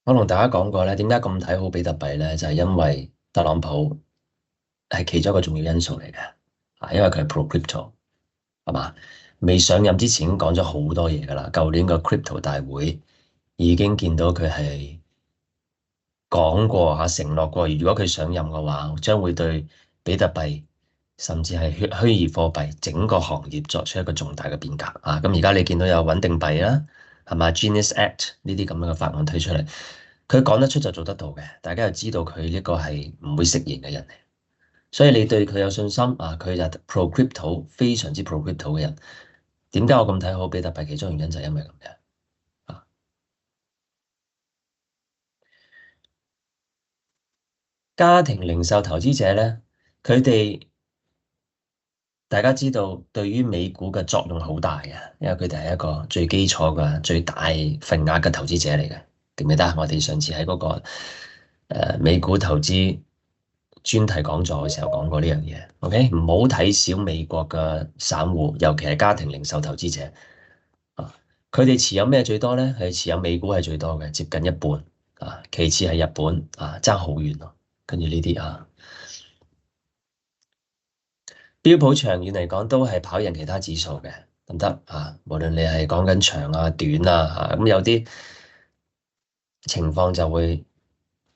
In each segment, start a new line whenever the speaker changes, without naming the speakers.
我同大家講過咧，點解咁睇好比特幣咧？就係因為特朗普係其中一個重要因素嚟嘅，因為佢係 pro crypto，係嘛？未上任之前已經講咗好多嘢㗎啦。舊年個 crypto 大會已經見到佢係講過承諾過，如果佢上任嘅話，將會對比特幣甚至係虛擬貨幣整個行業作出一個重大嘅變革啊！咁而家你見到有穩定幣啦，係嘛？Genius Act 呢啲咁樣嘅法案推出嚟，佢講得出就做得到嘅，大家就知道佢呢個係唔會食言嘅人嚟，所以你對佢有信心啊！佢就 pro crypto 非常之 pro crypto 嘅人，點解我咁睇好比特幣？其中原因就係因為咁樣啊！家庭零售投資者咧，佢哋。大家知道對於美股嘅作用好大嘅，因為佢哋係一個最基礎嘅、最大份額嘅投資者嚟嘅，記唔記得？我哋上次喺嗰個美股投資專題講座嘅時候講過呢樣嘢。OK，唔好睇小美國嘅散戶，尤其係家庭零售投資者啊，佢哋持有咩最多咧？係持有美股係最多嘅，接近一半啊，其次係日本啊，爭好遠咯。跟住呢啲啊。標普長遠嚟講都係跑贏其他指數嘅，得唔得啊？無論你係講緊長啊、短啊，咁有啲情況就會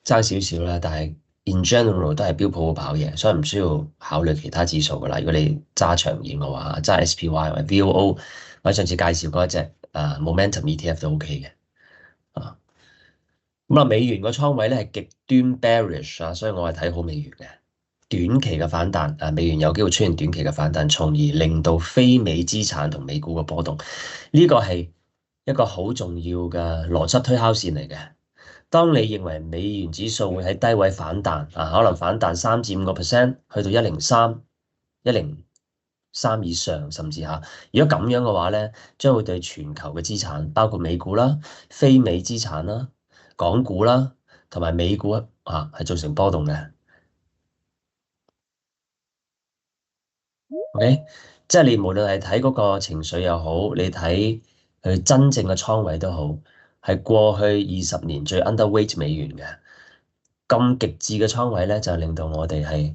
爭少少啦。但係 in general 都係標普會跑贏，所以唔需要考慮其他指數噶啦。如果你揸長遠嘅話，揸 SPY 或者 VOO，我上次介紹嗰一隻Momentum ETF 都 OK 嘅啊。咁啊，美元個倉位咧係極端 bearish 啊，所以我係睇好美元嘅。短期嘅反彈，美元有機會出現短期嘅反彈，從而令到非美資產同美股嘅波動，呢個係一個好重要嘅邏輯推敲線嚟嘅。當你認為美元指數會喺低位反彈，可能反彈3至5%，去到103以上，甚至嚇，如果咁樣嘅話咧，將會對全球嘅資產，包括美股啦、非美資產啦、港股啦，同埋美股係造成波動嘅。OK，即係你無論係睇嗰個情緒又好，你睇佢真正嘅倉位都好，係過去20年最 underweight 美元嘅咁極致嘅倉位咧，就令到我哋係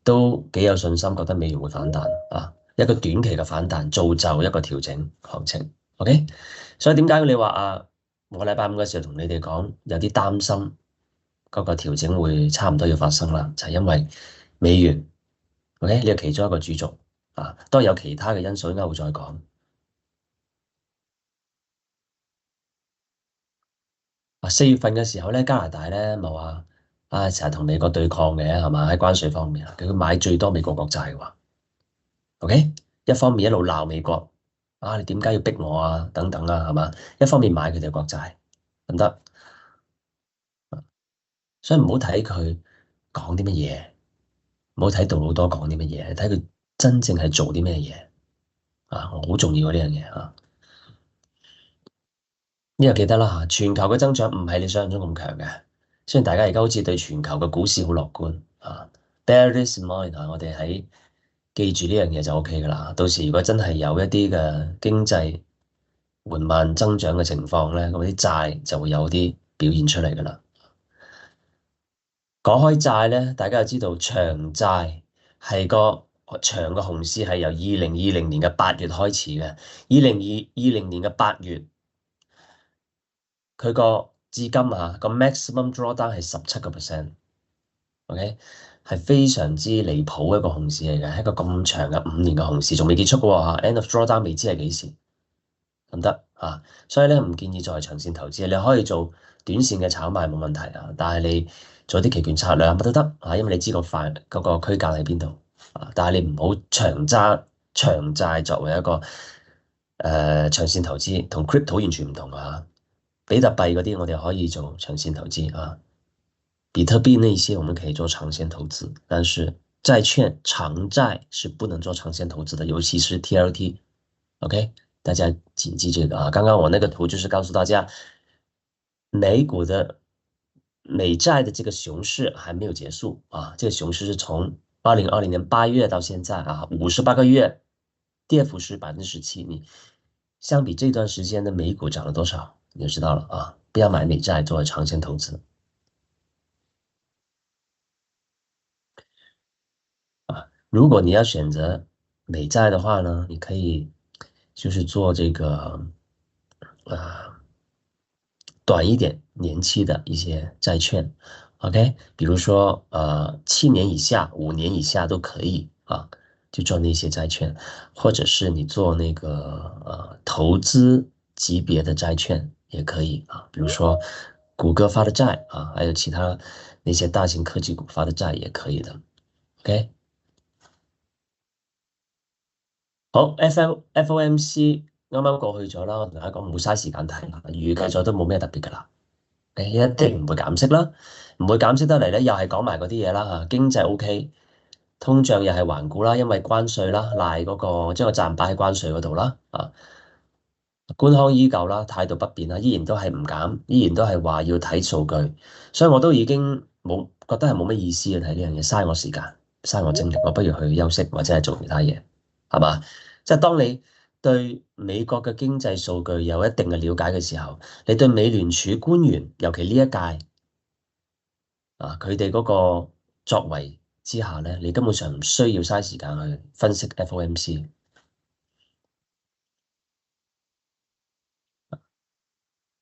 都幾有信心，覺得美元會反彈啊，一個短期嘅反彈造就一個調整行情。OK，所以點解你話我禮拜五嘅時候同你哋講有啲擔心嗰個調整會差唔多要發生啦，就係因為美元。OK，呢個其中一個主軸當然有其他嘅因素，應該會再講。4月份嘅時候咧，加拿大咧咪話成日同美國對抗嘅係嘛？喺關稅方面佢買最多美國國債嘅話，OK，一方面一路鬧美國你點解要逼我等等係嘛？一方面買佢哋國債，得唔得？所以唔好睇佢講啲乜嘢，唔好睇杜魯多講啲乜嘢，睇佢真正係做啲咩嘢好重要呢樣嘢呢個記得啦全球嘅增長唔係你想象中咁強嘅。雖然大家而家好似對全球嘅股市好樂觀bear this in mind 我哋喺記住呢樣嘢就 OK 噶啦。到時如果真係有一啲嘅經濟緩慢增長嘅情況咧，咁啲債就會有啲表現出嚟噶啦。講開債咧，大家就知道長債係個長嘅熊市係由2020年嘅8月開始嘅。2020年嘅8月。佢個至今個 maximum drawdown 係17%，OK，係非常之離譜一個熊市嚟嘅，係一個咁長嘅5年嘅熊市，仲未結束嘅喎，end of drawdown 未知係幾時，得唔得所以咧唔建議作為長線投資，你可以做短線嘅炒賣冇問題但係你做啲期權策略乜都得因為你知個範嗰個區間喺邊度但係你唔好長揸長債作為一個長線投資，同 crypto 完全唔同比特幣嗰啲我哋可以做長線投資比特幣那些我們可以做長線投資，但是債券長債是不能做長線投資的，尤其是 TLT。OK，大家謹記這個剛剛我那個圖就是告訴大家，美股的美債的這個熊市還沒有結束這個熊市是從2020年8月到現在58個月，跌幅是17%。你相比這段時間的美股漲了多少，你就知道了不要买美債作為長線投資啊。如果你要選擇美債的話呢，你可以就是做這個啊短一點年期的一些債券，OK，比如說7年以下、5年以下都可以啊，就做那些債券，或者是你做那個投資級別的債券也可以啊，比如說谷歌發的債啊，還有其他那些大型科技股發的債也可以的，OK。好，FOMC 啱啱過去咗啦，我同大家講唔好嘥時間睇啦，預計咗都冇咩特別噶啦。誒一定唔會減息啦，唔會減息得嚟咧，又係講埋嗰啲嘢啦嚇，經濟 OK，通脹又係頑固啦，因為關稅啦，賴嗰個將個責任擺喺關稅嗰度啦，啊，官腔依舊啦，態度不變啦，依然都係唔減，依然都係話要睇數據，所以我都已經冇覺得係冇乜意思啊，睇呢樣嘢，嘥我時間，嘥我精力，我不如去休息或者係做其他嘢，係嘛？即係當你對美國嘅經濟數據有一定嘅了解嘅時候，你對美聯儲官員，尤其呢一屆。啊，佢哋嗰個作為之下咧，你根本上唔需要嘥時間去分析 FOMC。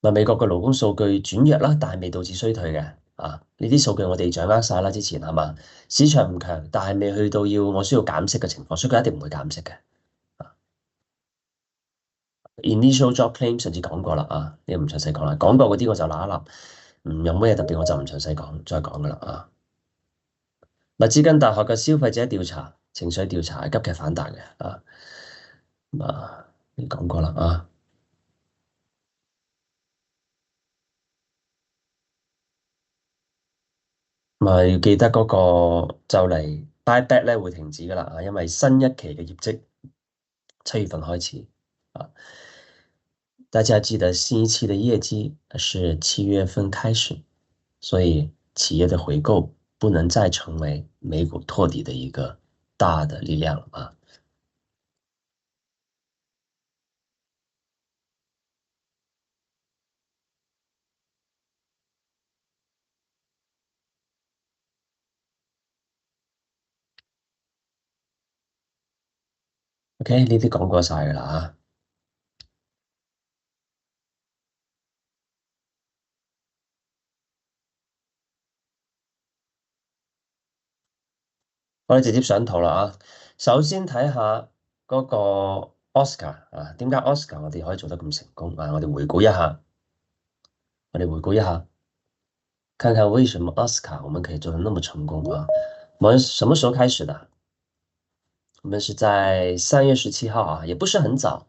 嗱，美國嘅勞工數據轉弱啦，但係未導致衰退嘅。啊，呢啲數據我哋掌握晒啦，之前係嘛？市場唔強，但係未去到要我需要減息嘅情況，所以佢一定唔會減息嘅。Initial job claim 上次講過啦，啊，呢個唔詳細講啦，講過嗰啲我就嗱一嗱，有咩特別我就唔詳細講，再講噶啦，啊。密芝根大學嘅消費者調查、情緒調查係急劇反彈嘅，你講過啦，咪記得嗰個就嚟 buyback 咧會停止噶啦，因為新一期嘅業績7月份開始，啊，大家記得新一期的業績是7月份開始，所以企業的回購不能再成為美股托底的一個大的力量了啊。OK，呢啲講過晒噶啦啊。我哋直接上圖啦啊！首先睇下嗰個 Oscar 啊，點解 Oscar 我哋可以做得咁成功啊？我哋回顧一下，看看為什麼 Oscar 我們可以做得那麼成功啊？我們什麼時候開始的？我們是在3月17號啊，也不是很早，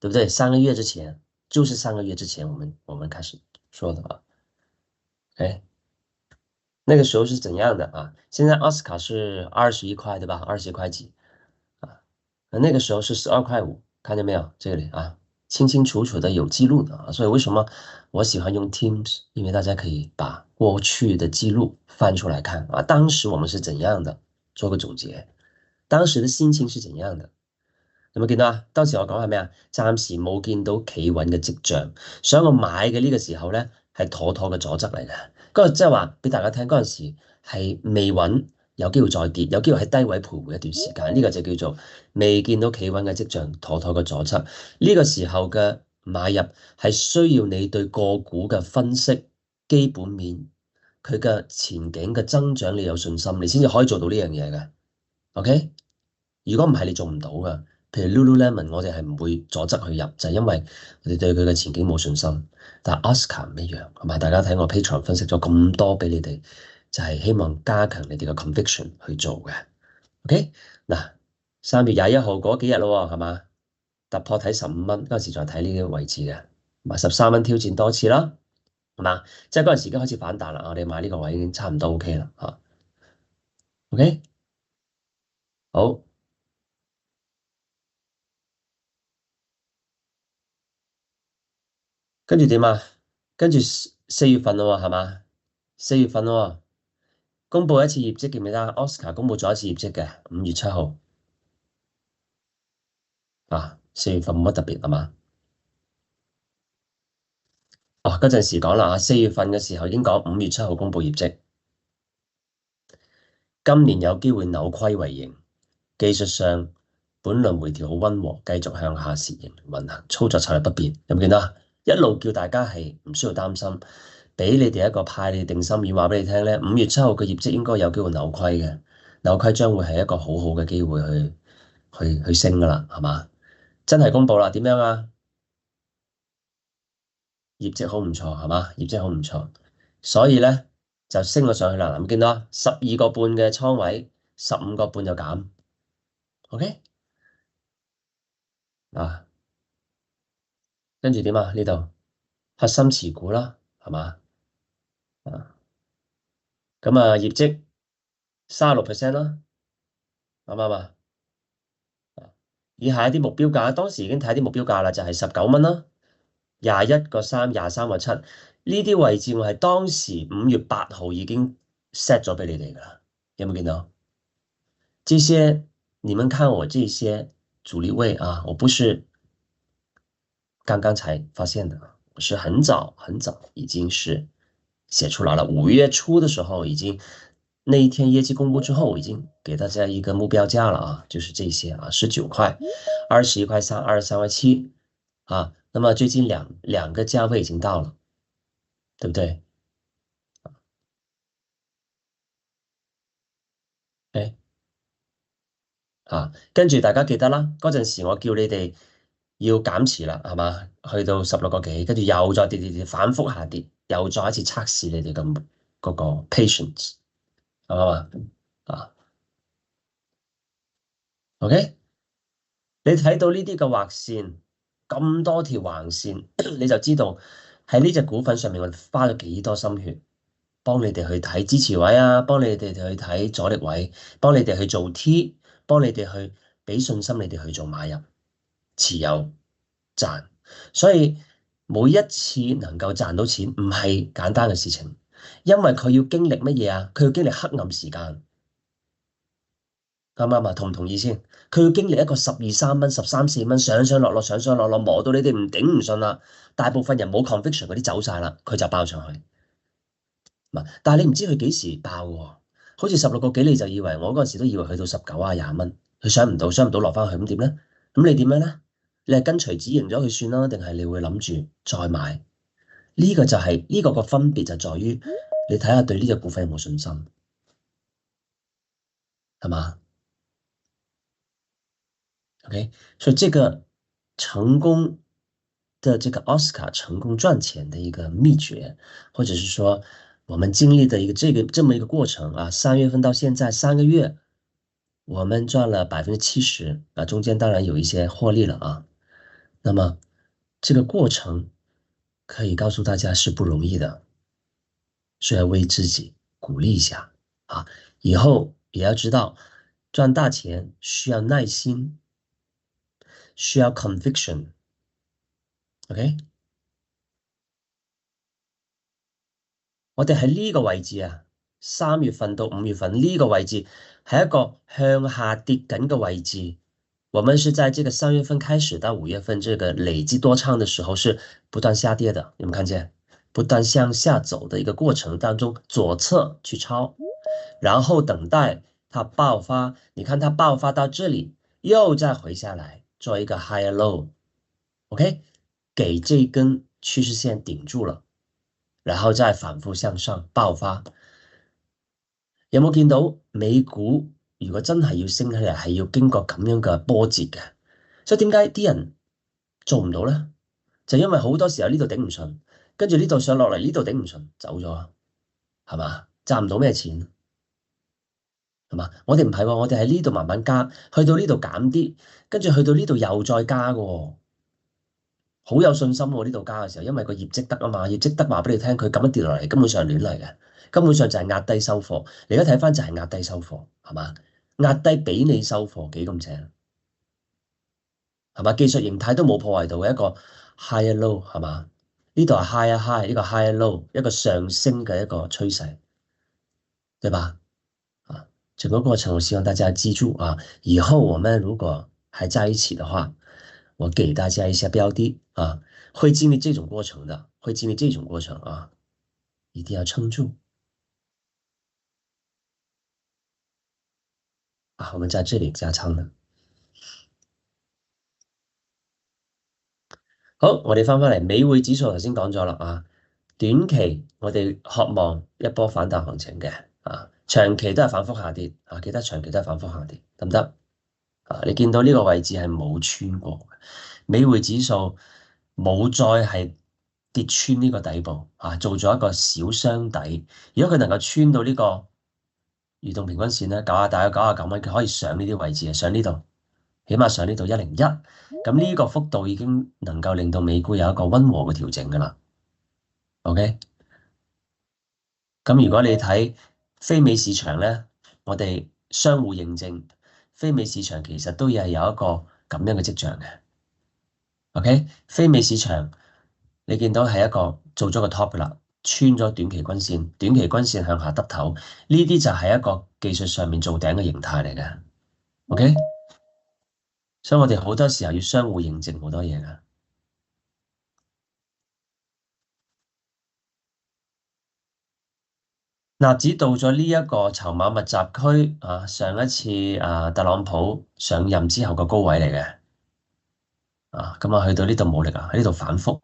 對不對？3個月之前，就是3個月之前我們開始說的啊。哎，那個時候是怎樣的啊？現在 Oscar 是21塊，對吧？20塊幾。那個時候是12塊5，看見沒有？這裡啊，清清楚楚的有記錄的啊，所以為什麼我喜歡用 Teams？因為大家可以把過去的記錄翻出來看啊，當時我們是怎樣的，做個總結，當時的心情是怎樣的。有冇見到啊？當時我講係咩啊？暫時冇見到企穩嘅跡象，所以我買嘅呢個時候咧係妥妥嘅左側嚟嘅。嗰個即係話俾大家聽，嗰陣時係未穩，有機會再跌，有機會喺低位徘徊一段時間。呢個就叫做未見到企穩嘅跡象，妥妥嘅左側。呢個時候嘅買入係需要你對個股嘅分析、基本面、佢嘅前景嘅增長，你有信心，你先至可以做到呢樣嘢嘅。OK？如果唔係，你做唔到噶。譬如 Lululemon，我哋係唔會左側去入，就係因為我哋對佢嘅前景冇信心。但係 Oscar 唔一樣，同埋大家睇我 Patreon 分析咗咁多俾你哋，就係希望加強你哋嘅 conviction 去做嘅。OK，嗱，3月21號嗰幾日咯，係嘛？突破睇15蚊嗰陣時，再睇呢個位置嘅，買13蚊挑戰多次啦，係嘛？即係嗰陣時已經開始反彈啦，我哋買呢個位已經差唔多 OK 啦，嚇。OK，好。跟住點啊？跟住4月份咯喎，係嘛？4月份咯喎，公佈一次業績記唔記得？Oscar 公佈咗一次業績嘅，5月7號啊，4月份冇乜特別係嘛？哦，嗰陣時講啦，4月份嘅時候已經講5月7號公布業績，今年有機會扭虧為盈。技術上，本輪回調好溫和，繼續向下楔形運行，操作策略不變。有冇見到啊？一路叫大家係唔需要擔心，俾你哋一個派你定心丸，話俾你聽咧，5月7號嘅業績應該有機會扭虧嘅，扭虧將會係一個好好嘅機會去升噶啦，係嘛？真係公布啦，點樣啊？業績好唔錯，係嘛？業績好唔錯，所以咧就升咗上去啦。嗱，見到啊，12個半嘅倉位，15個半就減，OK 啊？跟住點啊？呢度核心持股啦，係嘛？啊，咁啊，業績36%啦，啱唔啱啊？以下一啲目標價，當時已經睇啲目標價啦，就係19蚊啦，21個3，23個7，呢啲位置我係當時5月8號已經 set 咗俾你哋噶啦，有冇見到？這些你們看我這些阻力位啊，我不是剛剛才發現的，我是很早很早已經是寫出來了。5月初的時候已經，那一天業績公布之後，已經給大家一個目標價了啊，就是這些啊，19塊、21塊3、23塊7啊。那麼最近兩個價位已經到了，對不對？誒啊，跟住大家記得啦，嗰陣時我叫你哋要減持啦，係嘛？去到16個幾，跟住又再跌跌跌，反覆下跌，又再一次測試你哋咁嗰個 patience，係嘛？啊，OK，你睇到呢啲嘅畫線，咁多條橫線，你就知道喺呢隻股份上面我哋花咗幾多心血，幫你哋去睇支持位啊，幫你哋去睇阻力位，幫你哋去做 T，幫你哋去俾信心你哋去做買入。持有賺，所以每一次能夠賺到錢唔係簡單嘅事情，因為佢要經歷乜嘢啊？佢要經歷黑暗時間，啱唔啱啊？同唔同意先？佢要經歷一個12、3蚊、13、14蚊上上落落、上上落落，磨到你哋唔頂唔順啦。大部分人冇 conviction 嗰啲走晒啦，佢就爆上去。但係你唔知佢幾時爆喎？好似16個幾，你就以為我嗰陣時都以為去到19啊20蚊，佢上唔到落翻去，咁點咧？咁你點樣咧？你係跟隨止盈咗佢算啦，定係你會諗住再買？呢個就係呢個個分別就在於你睇下對呢隻股份有冇信心，係嘛？OK，所以這個成功的這個奧斯卡成功賺錢的一個秘訣，或者是說我們經歷的一個這麼一個過程啊，3月份到現在3個月，我們賺了70%啊，中間當然有一些獲利了啊。那麼這個過程可以告訴大家是不容易的，所以要為自己鼓勵一下啊！以後也要知道賺大錢需要耐心，需要 conviction。OK，我哋喺呢個位置啊，3月份到5月份呢個位置係一個向下跌緊嘅位置。我們是在這個3月份開始到5月份這個累積多倉的時候是不斷下跌的，有冇看見？不斷向下走的一個過程當中，左側去抄，然後等待它爆發。你看它爆發到這裡，又再回下來，做一個 higher low，OK，給這根趨勢線頂住了，然後再反覆向上爆發。有冇見到美股如果真係要升起嚟，係要經過咁樣嘅波折嘅？所以點解啲人做唔到咧？就因為好多時候呢度頂唔順，跟住呢度上落嚟，呢度頂唔順，走咗，係嘛？賺唔到咩錢，係嘛？我哋唔係喎，我哋喺呢度慢慢加，去到呢度減啲，跟住去到呢度又再加嘅喎，好有信心喎！呢度加嘅時候，因為個業績得啊嘛，業績得話俾你聽，佢咁樣跌落嚟，根本上係亂嚟嘅，根本上就係壓低收貨。你而家睇翻就係壓低收貨，係嘛？壓低俾你收貨幾咁正，係嘛？技術形態都冇破壞到嘅一個 high low，係嘛？呢度係 high 啊 high，呢個 high low，一個上升嘅一個趨勢，對吧？啊，整個過程我希望大家記住啊，以後我們如果還在一起的話，我給大家一些標的啊，會經歷這種過程的，會經歷這種過程啊，一定要撐住啊！我們在這裏加倉啦。好，我哋翻返嚟美匯指數，頭先講咗啦啊，短期我哋渴望一波反彈行情嘅啊，長期都係反覆下跌啊，記得長期都係反覆下跌，得唔得啊？你見到呢個位置係冇穿過嘅，美匯指數冇再係跌穿呢個底部啊，做咗一個小雙底。如果佢能夠穿到呢個移動平均線咧，大約99蚊，佢可以上呢啲位置啊，上呢度。起碼上呢度101，咁呢個幅度已經能夠令到美股有一個溫和嘅調整㗎啦。OK，咁如果你睇非美市場咧，我哋相互認證，非美市場其實都係有一個咁樣嘅跡象嘅。OK，非美市場你見到係一個做咗個 top 㗎啦，穿咗短期均線，短期均線向下耷頭，呢啲就係一個技術上面做頂嘅形態嚟嘅。OK，所以我哋好多時候要相互認證好多嘢㗎。納指到咗呢一個籌碼密集區啊，上一次特朗普上任之後個高位嚟嘅啊，咁啊去到呢度冇力啊，喺呢度反覆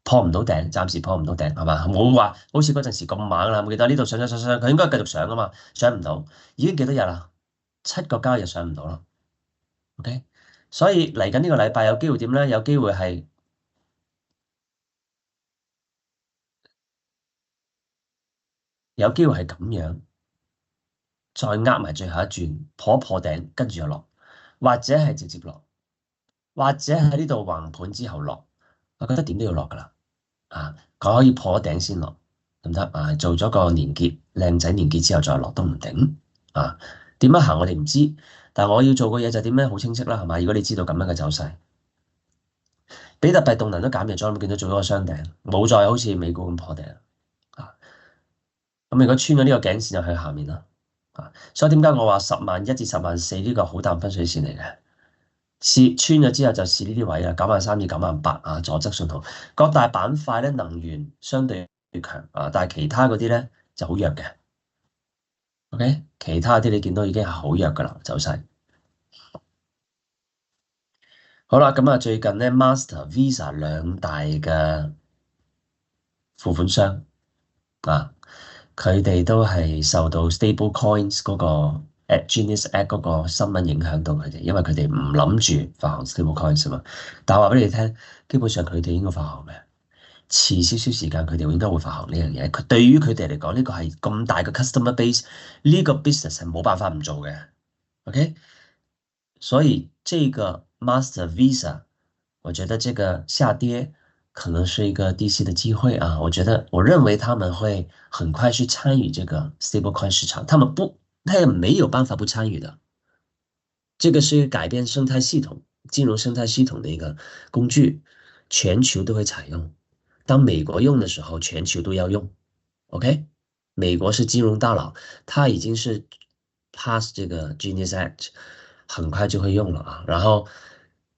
破唔到頂，暫時破唔到頂係嘛？冇話好似嗰陣時咁猛啦，冇記得呢度上，佢應該繼續上㗎嘛，上唔到，已經幾多日啦？7個交易日上唔到啦。OK，所以嚟緊呢個禮拜有機會點咧？有機會係有機會係咁樣，再呃埋最後一轉，破頂，跟住就落，或者係直接落。或者喺呢度橫盤之後落，我覺得點都要落㗎啦。啊，佢可以破頂先落，得唔得啊？做咗個連結，靚仔連結之後再落都唔定。啊，點樣行我哋唔知，但係我要做嘅嘢就點咧？好清晰啦，係嘛？如果你知道咁樣嘅走勢，比特幣動能都減弱咗，有冇見到做咗個雙頂，冇再好似美股咁破頂啊？咁如果穿咗呢個頸線就去下面啦。啊，所以點解我話10.1至10.4呢個好淡分水線嚟嘅？試穿咗之後就試呢啲位啊，93,000至98,000啊，左側信號。各大板塊咧能源相對強啊，但係其他嗰啲咧就好弱嘅。OK，其他啲你見到已經係好弱噶啦，走勢。好啦，咁啊最近咧 Master、Visa 兩大嘅付款商啊，佢哋都係受到 Stable Coins 嗰個 Genius Act 嗰個新聞影響到佢哋，因為佢哋唔諗住發行 Stable Coins 啊嘛。但係話俾你聽，基本上佢哋應該發行嘅。遲少少時間，佢哋應該會發行呢樣嘢。佢對於佢哋嚟講，呢個係咁大嘅 customer base，呢個 business 係冇辦法唔做嘅。OK，所以這個 Master Visa，我覺得這個下跌可能是一個低吸的機會啊。我認為他們會很快去參與這個 stablecoin 市場，他也沒有辦法不參與的。這個是一個改變生態系統、金融生態系統的一個工具，全球都會採用。當美國用的時候，全球都要用。OK，美國是金融大佬，他已經是 pass 這個 Genius Act，很快就會用了啊。然後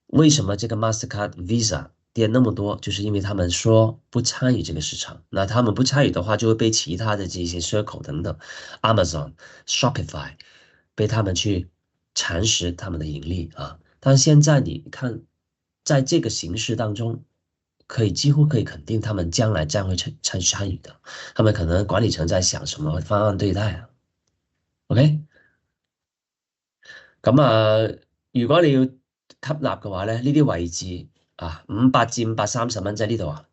為什麼這個 Mastercard、Visa 跌那麼多，就是因為他們說不參與這個市場。那他們不參與的話，就會被其他的這些 Circle 等等，Amazon、Shopify 被他們去蠶食他們的盈利啊。但現在你看，在這個形勢當中，幾乎可以肯定，他們將來將會參與的。他們可能管理層在想什麼方案對待啊？OK，咁啊，如果你要吸納嘅話咧，呢啲位置啊，500至530蚊，即係呢度啊，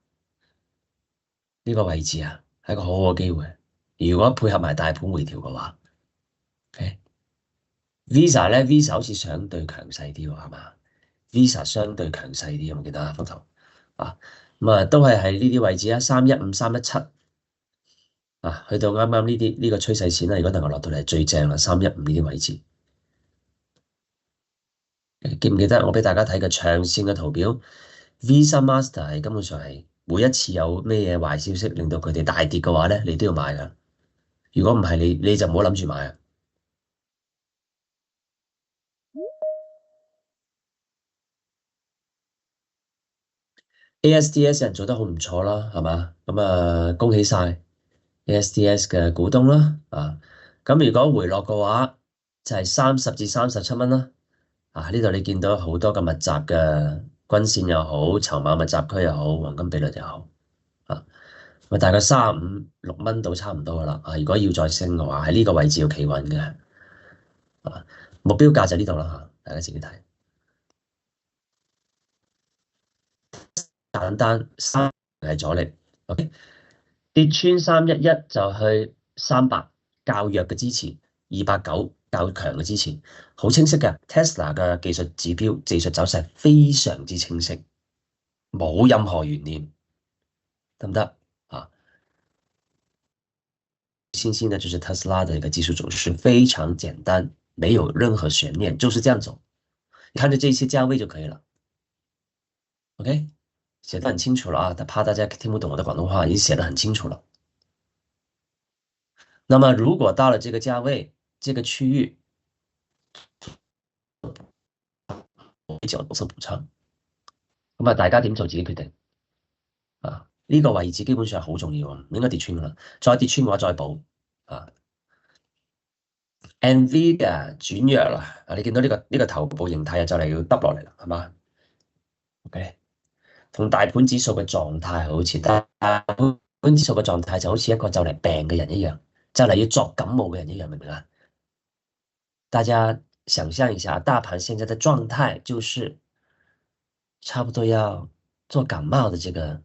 呢個位置啊，係一個好好嘅機會。如果配合埋大盤回調嘅話，OK，Visa 咧，Visa 好似相對強勢啲喎，係嘛？Visa 相對強勢啲，有冇記得啊？幅圖啊，咁啊，都係喺呢啲位置啊，315、317。啊，去到啱啱呢個趨勢線啦，如果能夠落到嚟最正啦，315呢啲位置，記唔記得我俾大家睇嘅長線嘅圖表？Visa Master 係根本上係每一次有咩嘢壞消息令到佢哋大跌嘅話咧，你都要買噶。如果唔係你就唔好諗住買啊。ASDS 人做得好唔錯啦，係嘛？咁啊，恭喜晒 ASDS 嘅股東啦，啊，咁如果回落嘅話，就係30至37蚊啦。啊，呢度你見到好多嘅密集嘅均線又好，籌碼密集區又好，黃金比率又好，啊，咁大概35、6蚊到差唔多噶啦。啊，如果要再升嘅話，喺呢個位置要企穩嘅，啊，目標價就呢度啦嚇，大家自己睇。簡單，三係阻力，OK，跌穿311就去300，較弱嘅支持，290較強嘅支持，好清晰嘅。Tesla 嘅技術指標、技術走勢非常之清晰，冇任何懸念，得唔得啊？信息呢，就是特斯拉的一個技術走勢非常簡單，沒有任何懸念，就是這樣走。你看着這些價位就可以了，OK，寫得很清楚了啊，怕大家聽不懂我的廣東話，已經寫得很清楚了。那麼如果到了這個價位、這個區域，角度性補倉，咁啊，大家點做自己決定啊？呢個位置基本上好重要啊，唔應該跌穿噶啦，再跌穿嘅話再補啊。NVIDIA 轉弱啦，啊，你見到呢個頭部形態就嚟要耷落嚟啦，係嘛？OK，同大盤指數嘅狀態好似，大盤指數嘅狀態就好似一個就嚟病嘅人一樣，就嚟要作感冒嘅人一樣，明唔明啊？大家想象一下，大盤現在的狀態就是差不多要做感冒的這個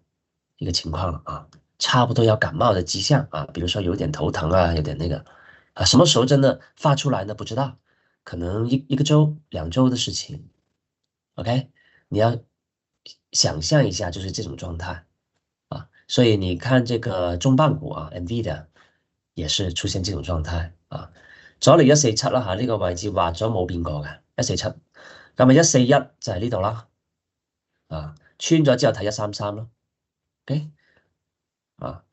一個情況了啊，差不多要感冒的跡象啊，比如說有點頭疼啊，有點那個啊，什麼時候真的發出來呢？不知道，可能一個周、2周的事情。OK，你要想象一下，就是這種狀態啊，所以你看這個重磅股啊，NVIDIA 也是出現這種狀態啊。阻力147啦嚇，呢個位置畫咗冇變過嘅147，咁咪141就係呢度啦，啊，穿咗之後睇133咯，OK，啊，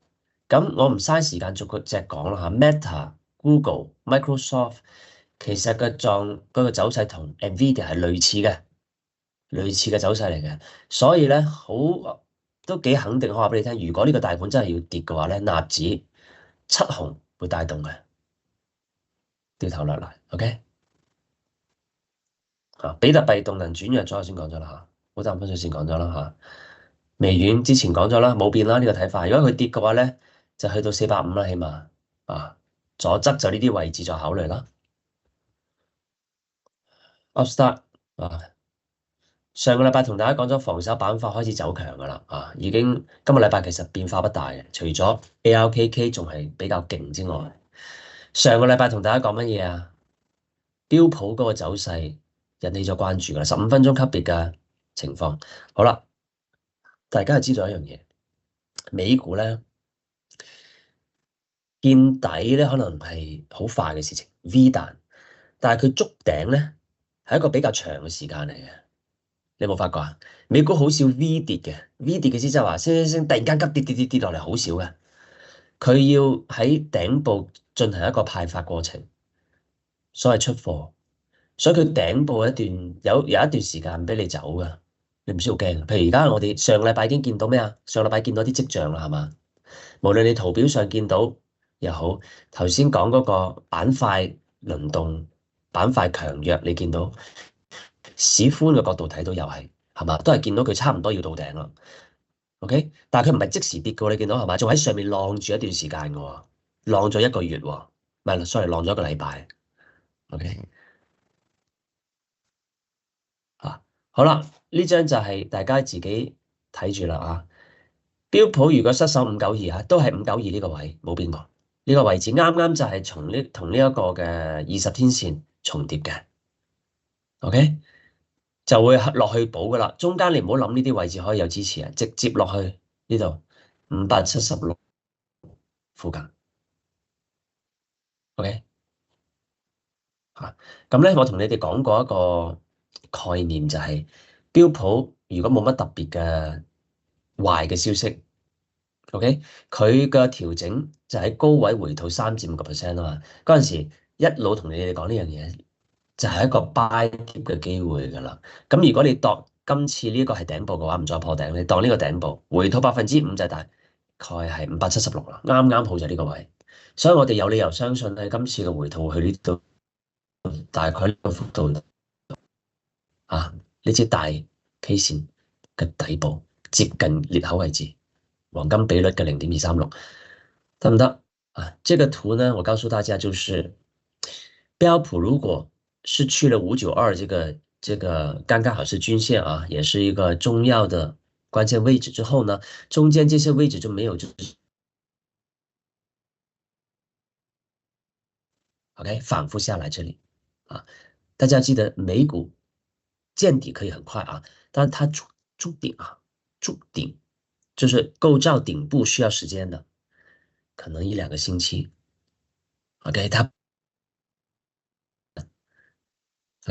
咁我唔嘥時間逐個隻講啦嚇，Meta、Google、Microsoft 其實嗰個走勢同 NVIDIA 係類似嘅走勢嚟嘅，所以咧都幾肯定，我話俾你聽，如果呢個大盤真係要跌嘅話咧，納指七雄會帶動嘅。掉頭落嚟，OK，啊，比特幣動能轉弱咗，先講咗啦嚇，好淡分水先講咗啦嚇，微軟之前講咗啦，冇變啦呢個睇法。如果佢跌嘅話咧，就去到450啦，起碼啊，左側就呢啲位置再考慮啦。Upstart 啊，上個禮拜同大家講咗防守板塊開始走強噶啦，啊，已經今個禮拜其實變化不大嘅，除咗 ARKK 仲係比較勁之外，上個禮拜同大家講乜嘢啊？標普嗰個走勢引起咗關注㗎喇，15分鐘級別嘅情況。好啦，大家係知道一樣嘢，美股咧見底咧可能係好快嘅事情，V 彈，但係佢觸頂咧係一個比較長嘅時間嚟嘅。你有冇發覺啊？美股好少 V 跌嘅，V 跌嘅意思就係話升，突然間急跌落嚟，好少嘅。佢要喺頂部進行一個派發過程，所謂出貨。所以佢頂部一段有一段時間俾你走㗎，你唔需要驚。譬如而家我哋上個禮拜已經見到咩啊？上個禮拜見到啲跡象啦，係嘛？無論你圖表上見到又好，頭先講嗰個板塊輪動、板塊強弱，你見到市寬嘅角度睇到又係嘛？都係見到佢差唔多要到頂啦。OK，但係佢唔係即時跌嘅，你見到係嘛？仲喺上面晾住一段時間嘅喎，晾咗1個月喎，唔係，sorry，晾咗1個禮拜。OK。啊，好啦，呢張就係大家自己睇住啦啊。標普如果失守592啊，都係592呢個位冇變過，呢個位置啱啱就係同呢一個嘅20天線重疊嘅，OK 就會落去補噶啦。中間你唔好諗呢啲位置可以有支持啊，直接落去呢度576附近，OK 嚇。咁咧，我同你哋講過一個概念就係標普如果冇乜特別嘅壞嘅消息，OK，佢嘅調整就喺高位回吐3至5%啊嘛。嗰陣時一路同你哋講呢樣嘢，就係一個 buy 嘅機會㗎啦。咁如果你度今次呢個係頂部嘅話，唔再破頂，你當呢個頂部回吐5%就大概係576啦，啱啱好就呢個位，所以我哋有理由相信咧，今次嘅回吐去呢度大概呢個幅度啊，呢支大 K 線嘅底部接近裂口位置，黃金比率嘅0.236，得唔得啊？這個圖呢，我告訴大家就是標普如果是去了592這個剛剛好是均線啊，也是一個重要的關鍵位置之後呢，中間這些位置就沒有OK 反覆下來這裡啊，大家記得美股見底可以很快啊，但是它築頂啊，築頂就是構造頂部需要時間的，可能1-2個星期。OK，它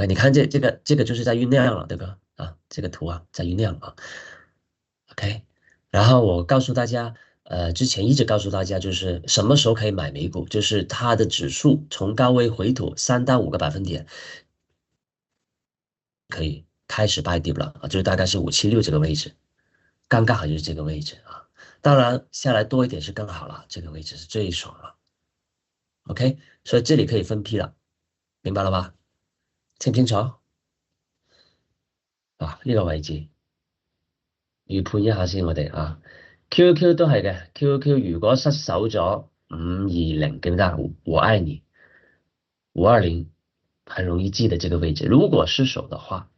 你看這個就是在醞釀了，對吧？啊，這個圖啊在醞釀啊。OK，然後我告訴大家，之前一直告訴大家，就是什麼時候可以買美股，就是它的指數從高位回吐3到5個百分點，可以開始 buy dip 了啊，就是大概是576這個位置，剛剛好就是這個位置啊。當然下來多一點是更好了，這個位置是最爽了。OK，所以這裡可以分批了，明白了吧？清唔清楚？啊，呢個位置預判一下先，我哋啊 ，QQ 都係嘅 ，QQ 如果失守咗520，記唔記得？我愛你520，很容易記得這個位置。如果失守的話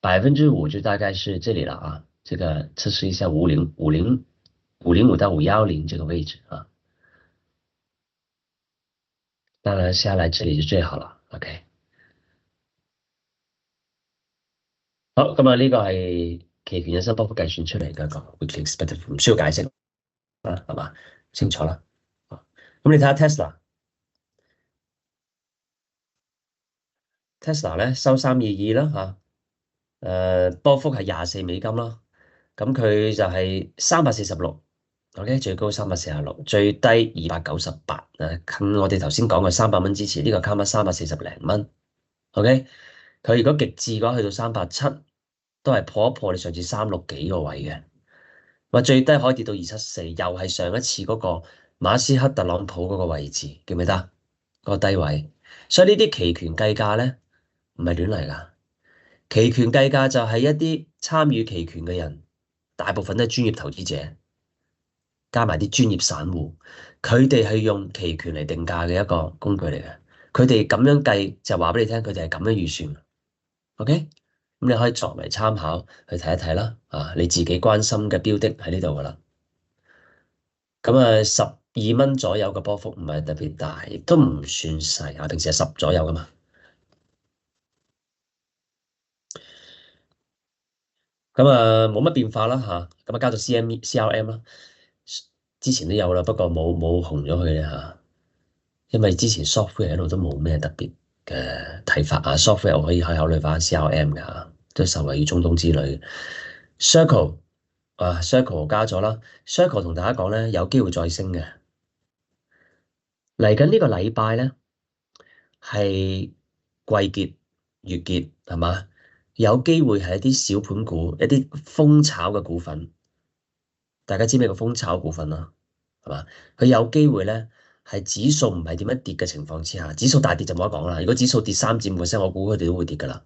，5%就大概是這裡了啊。這個測試一下505到510這個位置啊。當然下來這裡就最好了。OK。好，咁啊呢個係期權引伸波幅計算出嚟嘅一個 weekly expected，唔需要解釋啦，係嘛？清楚啦。咁你睇下 Tesla 咧收322啦嚇，波幅係$24啦，咁佢就係346，OK， 最高346，最低298，近我哋頭先講嘅300蚊支持，呢個卡乜340零蚊，OK，佢如果極致嘅話去到387，都係破一破你上次360幾個位嘅，話最低可以跌到274，又係上一次嗰個馬斯克特朗普嗰個位置，記唔記得？嗰個低位，所以呢啲期權計價咧唔係亂嚟㗎，期權計價就係一啲參與期權嘅人，大部分都係專業投資者，加埋啲專業散戶，佢哋係用期權嚟定價嘅一個工具嚟嘅，佢哋咁樣計就話俾你聽，佢哋係咁樣預算。OK，咁你可以作為參考去睇一睇啦。啊，你自己關心嘅標的喺呢度㗎啦。咁啊，12蚊左右嘅波幅唔係特別大，亦都唔算細啊。平時係10左右㗎嘛。咁啊，冇乜變化啦嚇。咁啊，加咗 CRM 啦，之前都有啦，不過冇紅咗佢咧嚇。因為之前 software 喺度都冇咩特別嘅睇法啊。software 我可以考慮翻 CRM 㗎嚇，都受惠於中東之旅。Circle 啊，Circle 加咗啦。Circle 同大家講咧，有機會再升嘅。嚟緊呢個禮拜咧係季結、月結係嘛？有機會係一啲小盤股、一啲瘋炒嘅股份。大家知咩叫瘋炒股份啦？係嘛？佢有機會咧係指數唔係點樣跌嘅情況之下，指數大跌就冇得講啦。如果指數跌3-5%，我估佢哋都會跌㗎啦。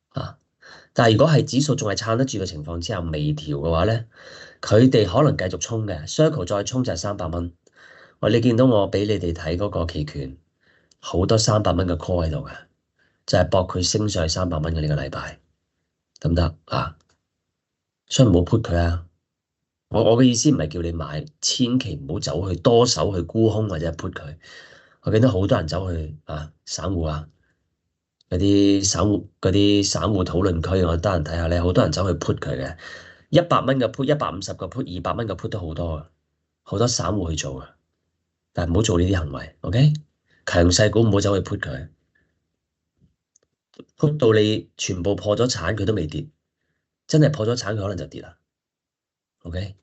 啊！但係如果係指數仲係撐得住嘅情況之下，微調嘅話咧，佢哋可能繼續衝嘅。Circle 再衝就係300蚊。喂，你見到我俾你哋睇嗰個期權，好多300蚊嘅 call 喺度嘅，就係搏佢升上去300蚊嘅呢個禮拜，得唔得啊？所以唔好 put 佢啊！我嘅意思唔係叫你買，千祈唔好走去多手去沽空或者 put 佢。我見到好多人走去啊，散戶啊，嗰啲散戶討論區，我得閒睇下咧，好多人走去 put 佢嘅，100蚊嘅 put，150個 put，200蚊嘅 put 都好多啊，好多散戶去做啊，但係唔好做呢啲行為，OK？強勢股唔好走去 put 佢，put 到你全部破咗產佢都未跌，真係破咗產佢可能就跌啦，OK？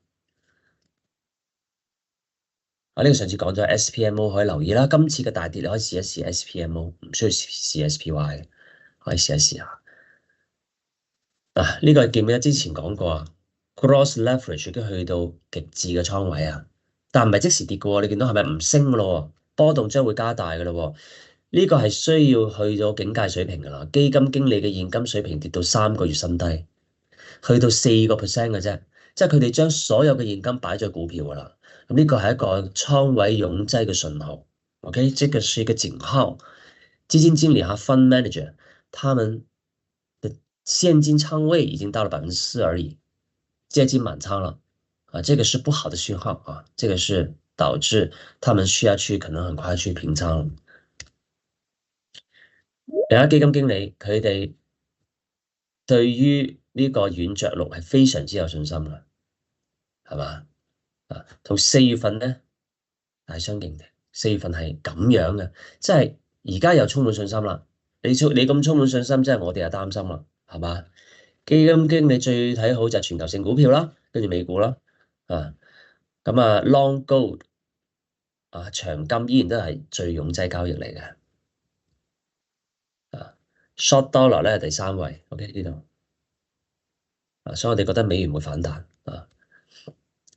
啊！呢個上次講咗 SPMO 可以留意啦，今次嘅大跌你可以試一試 SPMO，唔需要試 SPY，可以試一試下。啊，呢個記唔記得之前講過啊？Cross leverage 已經去到極致嘅倉位啊，但唔係即時跌嘅喎，你見到係咪唔升嘅咯？波動將會加大嘅咯。呢個係需要去到警戒水平㗎啦。基金經理嘅現金水平跌到3個月新低，去到4%嘅啫，即係佢哋將所有嘅現金擺咗股票㗎啦。咁呢個係一個倉位擁擠嘅信號。OK，這個是一個警號。基金經理和 fund manager，他們的現金倉位已經到了4%而已，接近滿倉了。啊，這個是不好的訊號啊，這個是導致他們需要去可能很快去平倉。其他基金經理佢哋對於呢個軟着陸係非常之有信心嘅，係嘛？啊，同4月份咧大相徑庭。4月份係咁樣嘅，即係而家又充滿信心啦。你咁充滿信心，即係我哋又擔心啦，係嘛？基金經理最睇好就係全球性股票啦，跟住美股啦，啊，咁啊 long gold 啊長金依然都係最擁擠交易嚟嘅，啊 short dollar 咧係第3位，OK 呢度，啊，所以我哋覺得美元會反彈，啊，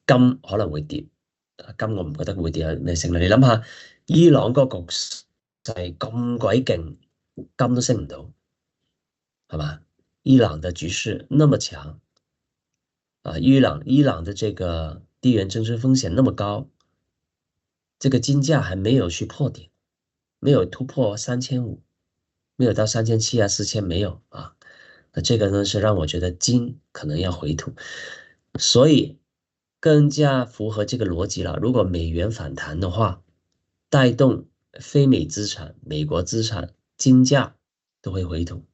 金可能會跌，金我唔覺得會跌啊咩升啦，你諗下伊朗嗰個局勢咁鬼勁，金都升唔到，係嘛？伊朗的局勢那麼強。啊，伊朗的這個地緣政治風險那麼高，這個金價還沒有去破頂，沒有突破3500，沒有到3700啊4000沒有啊，那這個呢是讓我覺得金可能要回吐，所以更加符合這個邏輯了。如果美元反彈的話，帶動非美資產、美國資產金價都會回吐。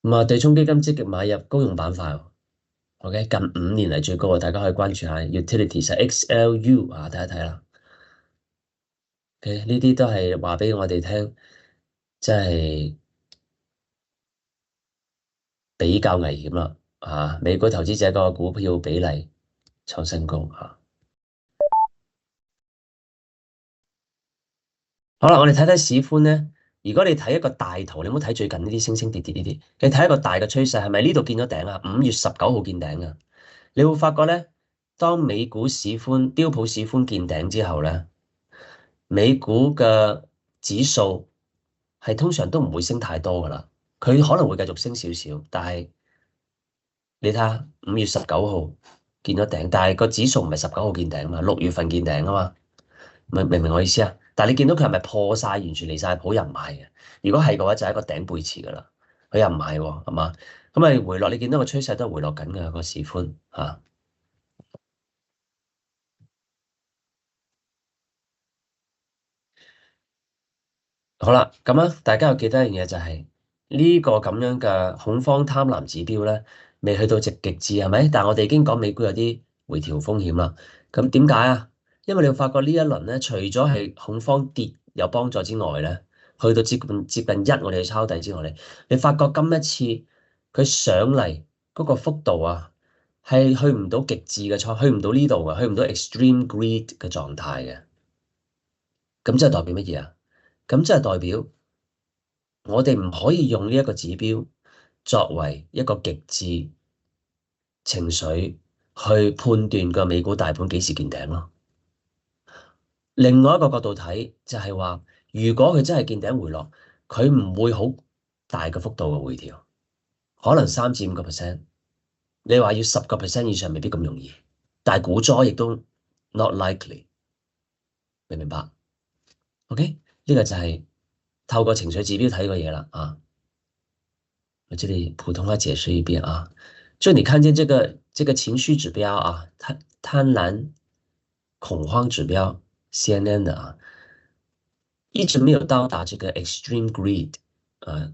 咁啊，對沖基金積極買入公用板塊。OK，近5年嚟最高啊，大家可以關注下 utilities XLU 啊，睇一睇啦。OK，呢啲都係話俾我哋聽，即係比較危險啦。啊，美國投資者個股票比例創新高啊。好啦，我哋睇睇市寬咧。如果你睇一個大圖，你唔好睇最近呢啲升升跌跌呢啲，你睇一個大嘅趨勢，係咪呢度見咗頂啊？5月19號見頂啊！你會發覺咧，當美股市寬、標普市寬見頂之後咧，美股嘅指數係通常都唔會升太多噶啦，佢可能會繼續升少少，但係你睇下5月19號見咗頂，但係個指數唔係19號見頂啊嘛，6月份見頂啊嘛，明唔明我意思啊？但係你見到佢係咪破晒，完全離晒譜？又唔係嘅。如果係嘅話，就係一個頂背馳噶啦，佢又唔係喎，係嘛？咁咪回落，你見到個趨勢都係回落緊嘅個市寬嚇。好啦，咁啊，大家要記得一樣嘢就係呢個咁樣嘅恐慌貪婪指標咧，未去到極致係咪？但係我哋已經講美股有啲回調風險啦。咁點解啊？因為你會發覺呢一輪咧，除咗係恐慌跌有幫助之外咧，去到接近一，我哋去抄底之外咧，你發覺今一次佢上嚟嗰個幅度啊，係去唔到極致嘅倉，去唔到呢度嘅，去唔到 extreme greed 嘅狀態嘅。咁即係代表乜嘢啊？咁即係代表我哋唔可以用呢一個指標作為一個極致情緒去判斷個美股大盤幾時見頂咯。另外一個角度睇就係話，如果佢真係見頂回落，佢唔會好大嘅幅度嘅回調，可能3至5%。你話要10%以上未必咁容易，但係股災亦都 not likely，明唔明白？OK，呢個就係透過情緒指標睇個嘢啦啊。我這裡普通話解釋一遍啊，就你看見這個情緒指標啊，貪婪恐慌指標 CNN 的啊，一直沒有到達這個 extreme greed 啊，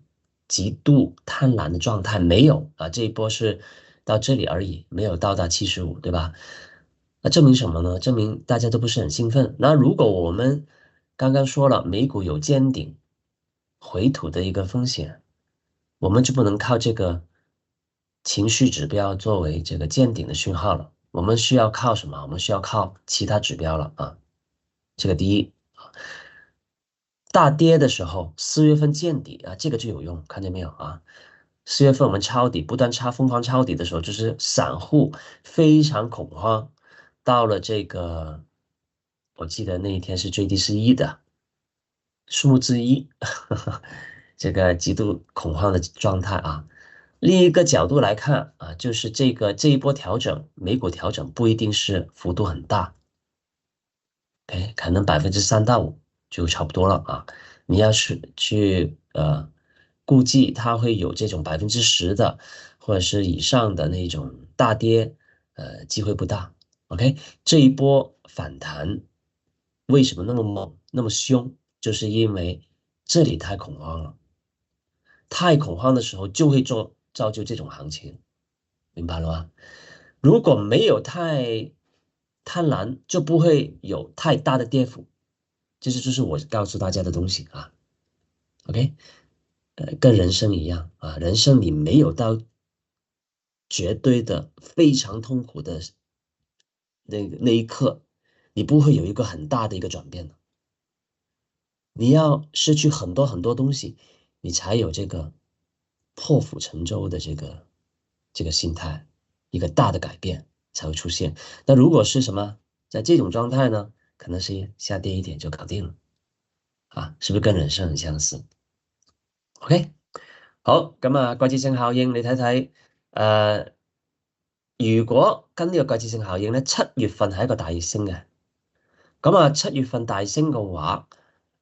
極度貪婪的狀態，沒有啊，這一波是到這裡而已，沒有到達75，對吧？那證明什麼呢？證明大家都不是很興奮。那如果我們剛剛說了美股有見頂回吐的一個風險，我們就不能靠這個情緒指標作為這個見頂的訊號了。我們需要靠什麼？我們需要靠其他指標了啊。這個第一。大跌的时候，4月份见底啊，这个就有用，看见没有啊？4月份我们抄底，不断疯狂抄底的时候，就是散户非常恐慌，到了这个，我记得那一天是最低是一的，数目之一，这个极度恐慌的状态啊。另一个角度来看啊，就是这一波调整，美股调整不一定是幅度很大，OK，可能3%到5%就差不多了啊。你要是去估计它会有这种10%的或者是以上的那种大跌，机会不大。OK，这一波反弹为什么那么猛、那么凶？就是因为这里太恐慌了，太恐慌的时候就会造就这种行情，明白了吗？如果没有太贪婪，就不会有太大的跌幅。就是我告诉大家的东西啊。OK，跟人生一样啊，人生你没有到绝对的非常痛苦的那一刻，你不会有一个很大的一个转变的。你要失去很多很多东西，你才有这个破釜沉舟的这个心态，一个大的改变才会出现。那如果是什么，在这种状态呢，可能是下跌一点就搞定了啊，是不是跟人生很相似？OK，好，咁啊，季節性效應你睇睇，如果跟呢個季節性效應咧，7月份係一個大升嘅，咁啊7月份大升嘅話，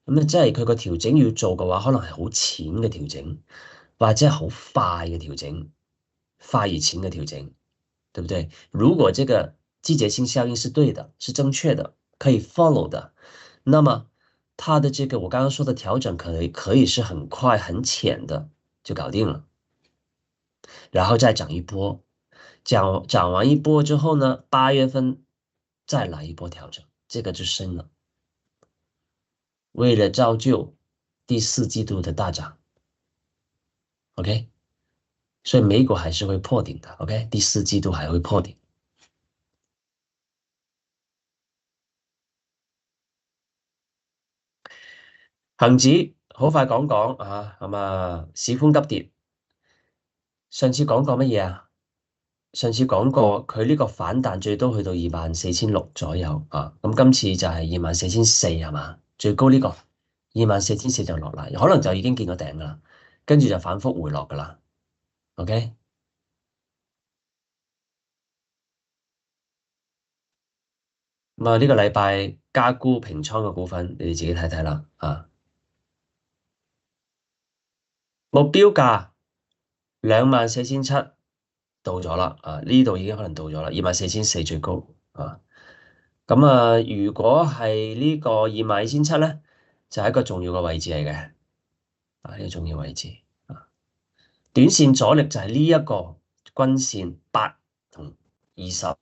咁啊即係佢個調整要做嘅話，可能係好淺嘅調整，或者係好快嘅調整，快而淺嘅調整，對不對？如果這個季節性效應是對的，是正確的，可以 follow 的，那麼它的這個我剛剛說的調整可以是很快很淺的就搞定了，然後再漲一波。漲完一波之後呢，8月份再來一波調整，這個就深了。為了造就第4季度的大漲，OK，所以美股還是會破頂的，OK，第4季度還會破頂。恒指好快講講啊，咁啊市況急跌。上次講過乜嘢啊？上次講過佢呢個反彈最多去到24,600左右啊，咁今次就係24,400係嘛？最高呢個24,400就落嚟，可能就已經見到頂噶啦，跟住就反覆回落噶啦。OK，咁啊呢個禮拜加沽平倉嘅股份，你哋自己睇睇啦啊。目標價24,700到咗啦啊，呢度已經可能到咗啦，24,400最高啊。咁啊，如果係呢個22,700咧，就係一個重要嘅位置嚟嘅啊，呢個重要位置啊。短線阻力就係呢一個均線8同20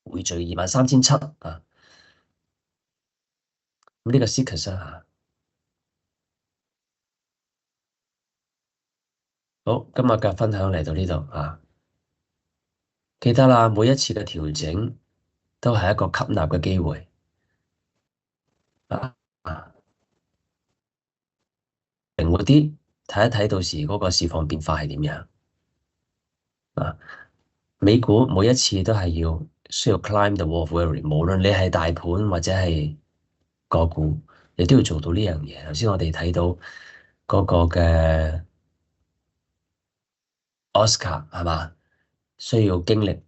匯聚23,700啊。咁呢個 CCASS 啊，好，今日嘅分享嚟到呢度啊，記得啦，每一次嘅調整都係一個吸納嘅機會啊啊，靈活啲睇一睇到時嗰個市況變化係點樣啊。美股每一次都係需要 climb the wall of worry，無論你係大盤或者係個股，你都要做到呢樣嘢。頭先我哋睇到嗰個嘅 Oscar 係嘛，需要經歷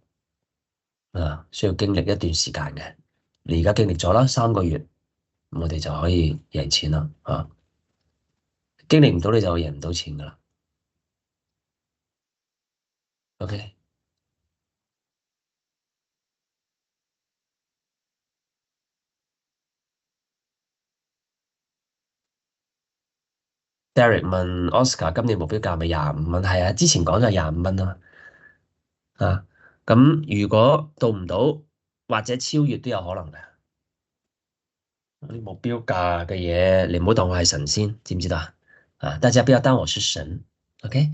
啊，需要經歷一段時間嘅。你而家經歷咗啦3個月，咁我哋就可以贏錢啦啊！經歷唔到你就贏唔到錢噶啦。OK，Derek 問 Oscar 今年目標價咪25蚊？係啊，之前講咗25蚊啊嘛。啊，咁如果到唔到或者超越都有可能嘅。啲目標價嘅嘢，你唔好當我係神仙，知唔知道啊？啊，大家不要當我是神，OK？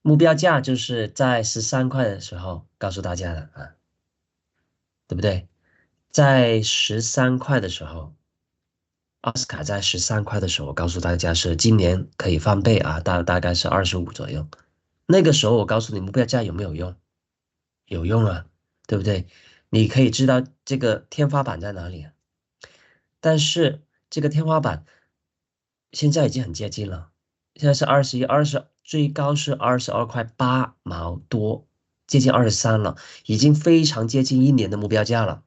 目標價就是在13塊的時候告訴大家的啊，對不對？在13塊的時候奥斯卡在13块的时候，我告诉大家是今年可以翻倍啊，大概是25左右。那个时候我告诉你目标价有没有用？有用啊，对不对？你可以知道这个天花板在哪里啊，但是这个天花板现在已经很接近了，现在是21、20，最高是22.8毛多，接近23了，已经非常接近一年的目标价了。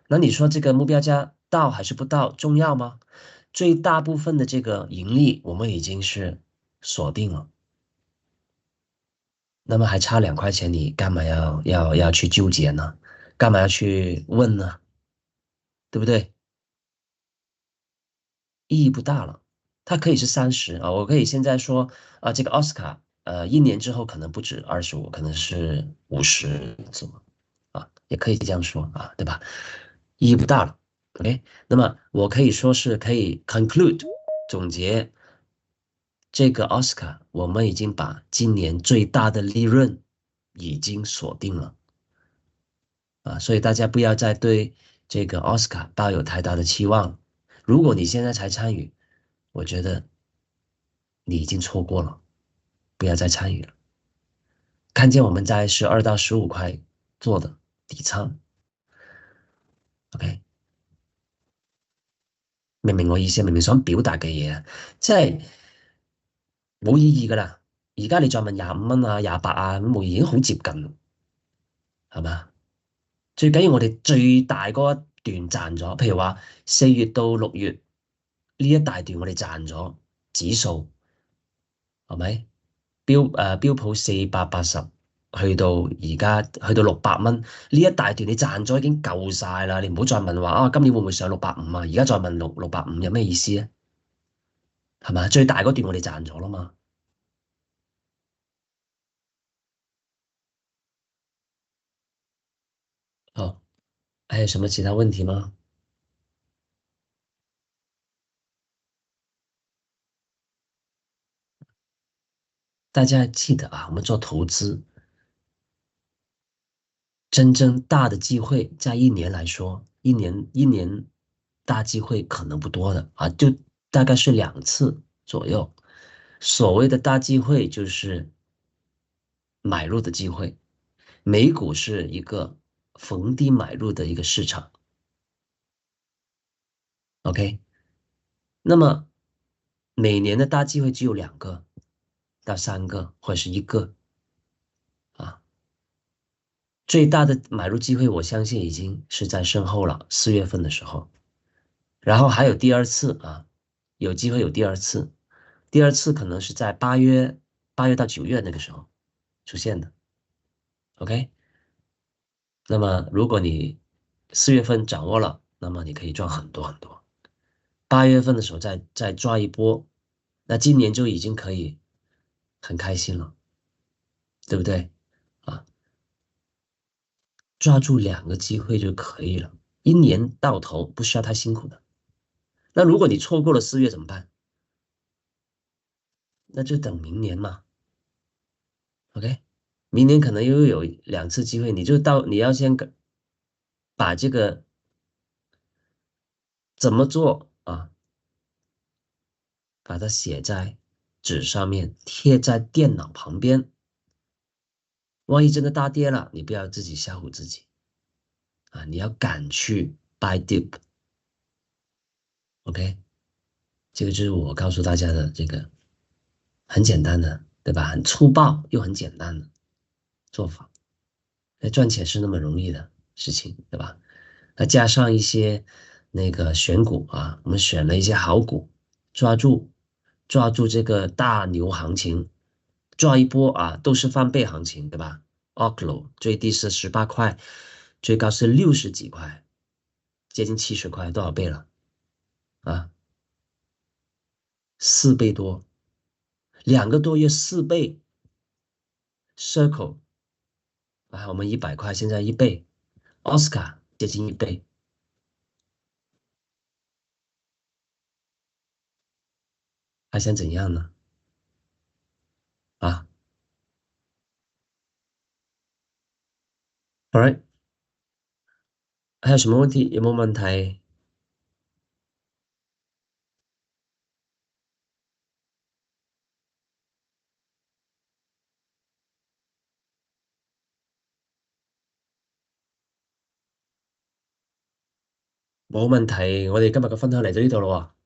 那你说这个目标价到还是不到重要吗？最大部分的这个盈利我们已经是锁定了，那么还差2块钱，你干嘛要去纠结呢？干嘛要去问呢？对不对？意义不大了。它可以是30啊，我可以现在说啊，这个奥斯卡一年之后可能不止25，可能是50什么啊，也可以这样说啊，对吧？意义不大了。OK，那么我可以说是可以 conclude 总结这个奥斯卡，我们已经把今年最大的利润已经锁定了啊，所以大家不要再对这个奥斯卡抱有太大的期望。如果你现在才参与，我觉得你已经错过了，不要再参与了。看见我们在12到15块做的底仓，OK，明唔明我意思？明明想表達嘅嘢啊，即係冇意義噶啦。而家你再問25蚊啊、28啊，咁冇意義已經好接近啦，係嘛？最緊要我哋最大嗰一段賺咗，譬如話4月到6月呢一大段我哋賺咗指數，係咪？標普480去到而家去到600蚊，呢一大段你賺咗已經夠晒啦，你唔好再問話啊，今年會唔會上650啊？而家再問650有咩意思啊？係咪？最大嗰段我哋賺咗啦嘛。好，還有什麼其他問題嗎？大家記得啊，我們做投資，真正大的機會，在一年來說，一年大機會可能不多的啊，就大概是2次左右。所謂的大機會就是買入的機會，美股是一個逢低買入的一個市場。OK，那麼每年的大機會只有2個到3個，或者是一個啊。最大的買入機會，我相信已經是在身後了，4月份的時候。然後還有第二次啊，有機會有第二次，第二次可能是在8月到9月那個時候出現的。OK，那麼如果你4月份掌握了，那麼你可以賺很多很多。8月份的時候再抓一波，那今年就已經可以很開心了，對不對？啊，抓住2個機會就可以了，一年到頭不需要太辛苦的。那如果你錯過了4月怎麼辦？那就等明年嘛。OK，明年可能又有2次機會，你要先把這個怎麼做啊，把它寫在紙上面，貼在電腦旁邊。萬一真的大跌了，你不要自己嚇唬自己啊！你要敢去 buy dip，OK，這個就是我告訴大家的這個很簡單的，對吧？很粗暴又很簡單的做法。賺錢是那麼容易的事情，對吧？再加上一些那個選股啊，我們選了一些好股，抓住這個大牛行情，抓一波啊，都是翻倍行情，對吧？Oklo 最低是18塊，最高是60幾塊，接近70塊，多少倍了啊？4倍多，2個多月4倍。Circle 啊，我們100塊，現在1倍。Oscar 接近1倍，還想怎樣呢？啊，All right，還有什麼問題？有冇問題？冇問題，我哋今日嘅分享嚟到呢度咯喎。